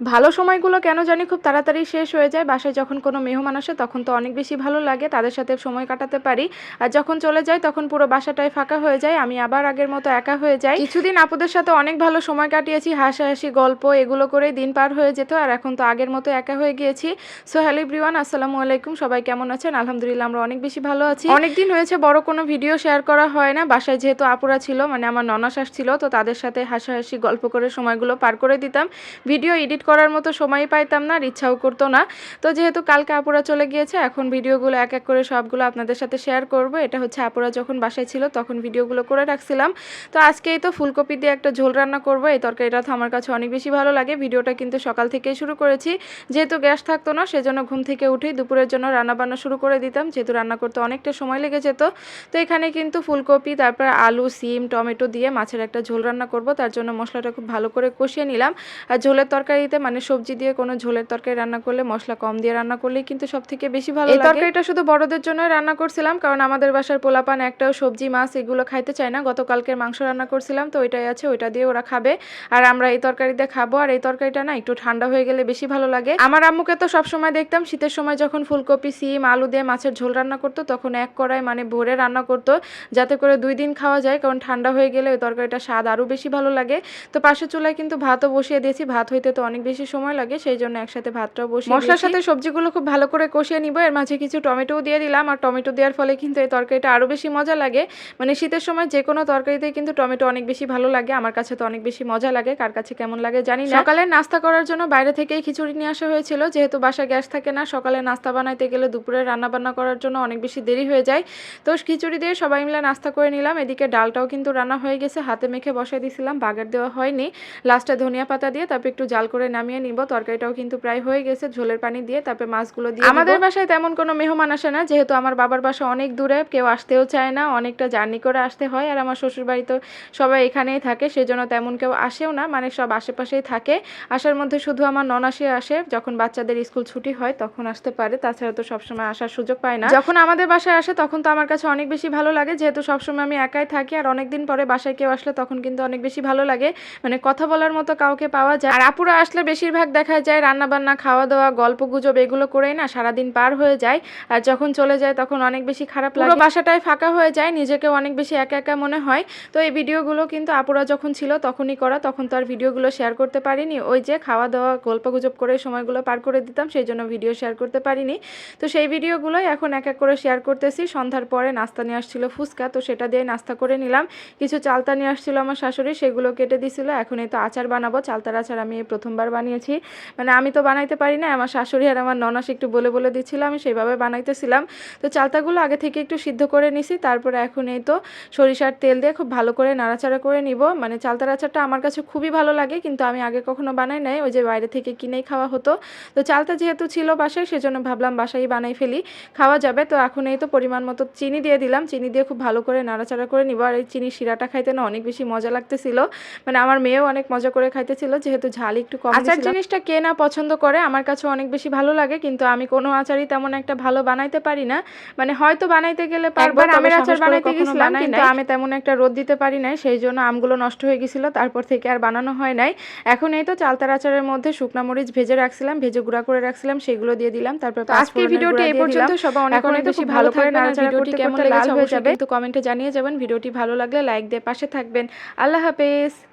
ভালো সময়গুলো কেন জানি খুব তাড়াতাড়ি শেষ হয়ে যায়। বাসায় যখন কোনো মেহমান আসে তখন তো অনেক বেশি ভালো লাগে, তাদের সাথে সময় কাটাতে পারি। আর যখন চলে যায় তখন পুরো বাসাটাই ফাঁকা হয়ে যায়, আমি আবার আগের মতো একা হয়ে যাই। কিছুদিন আপুদের সাথে অনেক ভালো সময় কাটিয়েছি, হাসাহাসি গল্প এগুলো করেই দিন পার হয়ে যেত, আর এখন তো আগের মতো একা হয়ে গিয়েছি। সো হ্যালো এভরিওয়ান, আসসালামু আলাইকুম। সবাই কেমন আছেন? আলহামদুলিল্লাহ আমরা অনেক বেশি ভালো আছি। অনেকদিন হয়েছে বড় কোনো ভিডিও শেয়ার করা হয় না। বাসায় যেহেতু আপুরা ছিল, মানে আমার ননাস আসছিল, তো তাদের সাথে হাসাহাসি গল্প করে সময়গুলো পার করে দিতাম। ভিডিও এডিট করার মতো সময় পাইতাম না, আর ইচ্ছাও করতো না। তো যেহেতু কালকে আপুরা চলে গিয়েছে, এখন ভিডিওগুলো এক এক করে সবগুলো আপনাদের সাথে শেয়ার করব। এটা হচ্ছে আপুরা যখন বাসায় ছিল তখন ভিডিওগুলো করে রাখছিলাম। তো আজকেই তো ফুলকপি দিয়ে একটা ঝোল রান্না করব। এই তরকারিটা তো আমার কাছে অনেক বেশি ভালো লাগে। ভিডিওটা কিন্তু সকাল থেকেই শুরু করেছি, যেহেতু গ্যাস থাকতো না সেজন্য ঘুম থেকে উঠেই দুপুরের জন্য রান্নাবান্না শুরু করে দিতাম, যেহেতু রান্না করতে অনেকটা সময় লেগে যেত। তো এখানে কিন্তু ফুলকপি, তারপর আলু, সিম, টমেটো দিয়ে মাছের একটা ঝোল রান্না করব। তার জন্য মশলাটা খুব ভালো করে কষিয়ে নিলাম। আর ঝোলের তরকারিতে মানে সবজি দিয়ে কোনো ঝোলের তরকারি রান্না করলে মশলা কম দিয়ে রান্না করলেই কিন্তু সবথেকে বেশি ভালো লাগে। এই তরকারিটা শুধু বড়দের জন্য রান্না করছিলাম, কারণ আমাদের বাসার পোলাপান একটাও সবজি মাছ এগুলো খাইতে চায় না। গতকালকের মাংস রান্না করছিলাম, তো ওইটাই আছে, ওইটা দিয়ে ওরা খাবে। আর আমরা এই তরকারি দিয়ে খাবো। আর এই তরকারিটা না একটু ঠান্ডা হয়ে গেলে বেশি ভালো লাগে। আমার আম্মুকে তো সবসময় দেখতাম শীতের সময় যখন ফুলকপি, সিম, আলু দিয়ে মাছের ঝোল রান্না করতো তখন এক কড়াই মানে ভরে রান্না করতো, যাতে করে 2 দিন খাওয়া যায়, কারণ ঠান্ডা হয়ে গেলে ওই তরকারিটা স্বাদ আরও বেশি ভালো লাগে। তো পাশের চুলায় কিন্তু ভাতও বসিয়ে দিয়েছি, ভাত হইতে তো অনেক বেশি সময় লাগে, সেই জন্য একসাথে ভাতটাও বসিয়ে মশলার সাথে সবজিগুলো খুব ভালো করে কষিয়ে নিব। এর মাঝে কিছু টমেটোও দিয়ে দিলাম, আর টমেটো দেওয়ার ফলে কিন্তু এই তরকারিটা আরও বেশি মজা লাগে। মানে শীতের সময় যে কোনো তরকারিতে কিন্তু টমেটো অনেক বেশি ভালো লাগে, আমার কাছে তো অনেক বেশি মজা লাগে, কার কাছে কেমন লাগে জানি না। সকালে নাস্তা করার জন্য বাইরে থেকেই খিচুড়ি নিয়ে আসা হয়েছিল, যেহেতু বাসায় গ্যাস থাকে না, সকালে নাস্তা বানাইতে গেলে দুপুরে রান্না বান্না করার জন্য অনেক বেশি দেরি হয়ে যায়। তো খিচুড়ি দিয়ে সবাই মিলে নাস্তা করে নিলাম। এদিকে ডালটাও কিন্তু রান্না হয়ে গেছে, হাতে মেখে বসাই দিয়েছিলাম, বাগার দেওয়া হয়নি। লাস্টে ধনিয়া পাতা দিয়ে তারপর একটু জাল করে নামিয়ে নিব। তরকারিটাও কিন্তু প্রায় হয়ে গেছে, ঝোলের পানি দিয়ে তারপর মাছগুলো দিয়ে আমাদের বাসায় তেমন কোনো মেহমান আসে না, যেহেতু আমার বাবার বাসা অনেক দূরে, কেউ আসতেও চায় না, অনেকটা জার্নি করে আসতে হয়। আর আমার শ্বশুর বাড়ি তো সবাই এখানেই থাকে, সেজন্য তেমন কেউ আসেও না, মানে সব আশেপাশেই থাকে। আসার মধ্যে শুধু আমার ননাসে আসে, যখন বাচ্চাদের স্কুল ছুটি হয় তখন আসতে পারে, তাছাড়া তো সবসময় আসার সুযোগ পায় না। যখন আমাদের বাসায় আসে তখন তো আমার কাছে অনেক বেশি ভালো লাগে, যেহেতু সবসময় আমি একাই থাকি, আর অনেকদিন পরে বাসায় কেউ আসলে তখন কিন্তু অনেক বেশি ভালো লাগে, মানে কথা বলার মতো কাউকে পাওয়া যায়। আর আপুরা আসলে বেশিরভাগ দেখা যায় রান্না বান্না, খাওয়া দাওয়া, গল্প গুজব এগুলো করেই না সারাদিন পার হয়ে যায়। আর যখন চলে যায় তখন অনেক বেশি খারাপ লাগে, পুরো বাসাটাই ফাঁকা হয়ে যায়, নিজেকে অনেক বেশি একা একা মনে হয়। তো এই ভিডিওগুলো কিন্তু আপুরা যখন ছিল তখনই করা, তখন তো আর ভিডিওগুলো শেয়ার করতে পারিনি। ওই যে খাওয়া দাওয়া গল্প গুজব করে সময়গুলো পার করে দিতাম, সেই জন্য ভিডিও শেয়ার করতে পারিনি। তো সেই ভিডিওগুলোই এখন এক এক করে শেয়ার করতেছি। সন্ধ্যার পরে নাস্তা নিয়ে আসছিল ফুচকা, তো সেটা দিয়ে নাস্তা করে নিলাম। কিছু চালতা নিয়ে আসছিল আমার শাশুড়ি, সেগুলো কেটে দিছিল। এখন এই তো আচার বানাবো, চালতার আচার আমি এই প্রথমবার বানিয়েছি, মানে আমি তো বানাইতে পারি না, আমার শাশুড়ি আর আমার ননাস একটু বলে বলে দিচ্ছিল, আমি সেইভাবে বানাইতেছিলাম। তো চালতাগুলো আগে থেকে একটু সিদ্ধ করে নিছি, তারপরে এখন এই তো সরিষার তেল দিয়ে খুব ভালো করে নাড়াচাড়া করে নিব। মানে চালতার আচারটা আমার কাছে খুবই ভালো লাগে, কিন্তু আমি আগে কখনো বানাই নাই, ওই যে বাইরে থেকে কিনেই খাওয়া হতো। তো চালতা যেহেতু ছিল বাসায়, সেজন্য ভাবলাম বাসায় বানাই ফেলি, খাওয়া যাবে। তো এখন এই তো পরিমাণ মতো চিনি দিয়ে দিলাম, চিনি দিয়ে খুব ভালো করে নাড়াচাড়া করে নিব। আর এই চিনির শিরাটা খাইতে না অনেক বেশি মজা লাগতেছিল, মানে আমার মেয়েও অনেক মজা করে খাইতেছিল, যেহেতু ঝাল একটু কম। আচার জিনিসটা কে না পছন্দ করে, আমার কাছে অনেক বেশি ভালো লাগে, কিন্তু আমি কোনো আচারই তেমন একটা ভালো বানাইতে পারি না। মানে হয়তো বানাইতে গেলে পারবো, আমের আচার বানাইতে গেছিলাম কিন্তু আমি তেমন একটা রোদ দিতে পারি নাই, সেই জন্য আমগুলো নষ্ট হয়ে গেছিল, তারপর থেকে আর বানানো হয় নাই। এখন এই তো চালতার আচারের মধ্যে শুকনা মরিচ ভেজে রাখছিলাম, ভেজে গুঁড়া করে রাখছিলাম, সেগুলো দিয়ে দিলাম। তারপর আজকের ভিডিওটি এই পর্যন্ত, সবাই অনেক অনেক বেশি ভালো করে নাড়াচাড়া করতে করতে লাল হয়ে যাবে, কিন্তু কমেন্টে জানিয়ে যাবেন। ভিডিওটি ভালো লাগলে লাইক দিয়ে পাশে থাকবেন। আল্লাহ হাফেজ।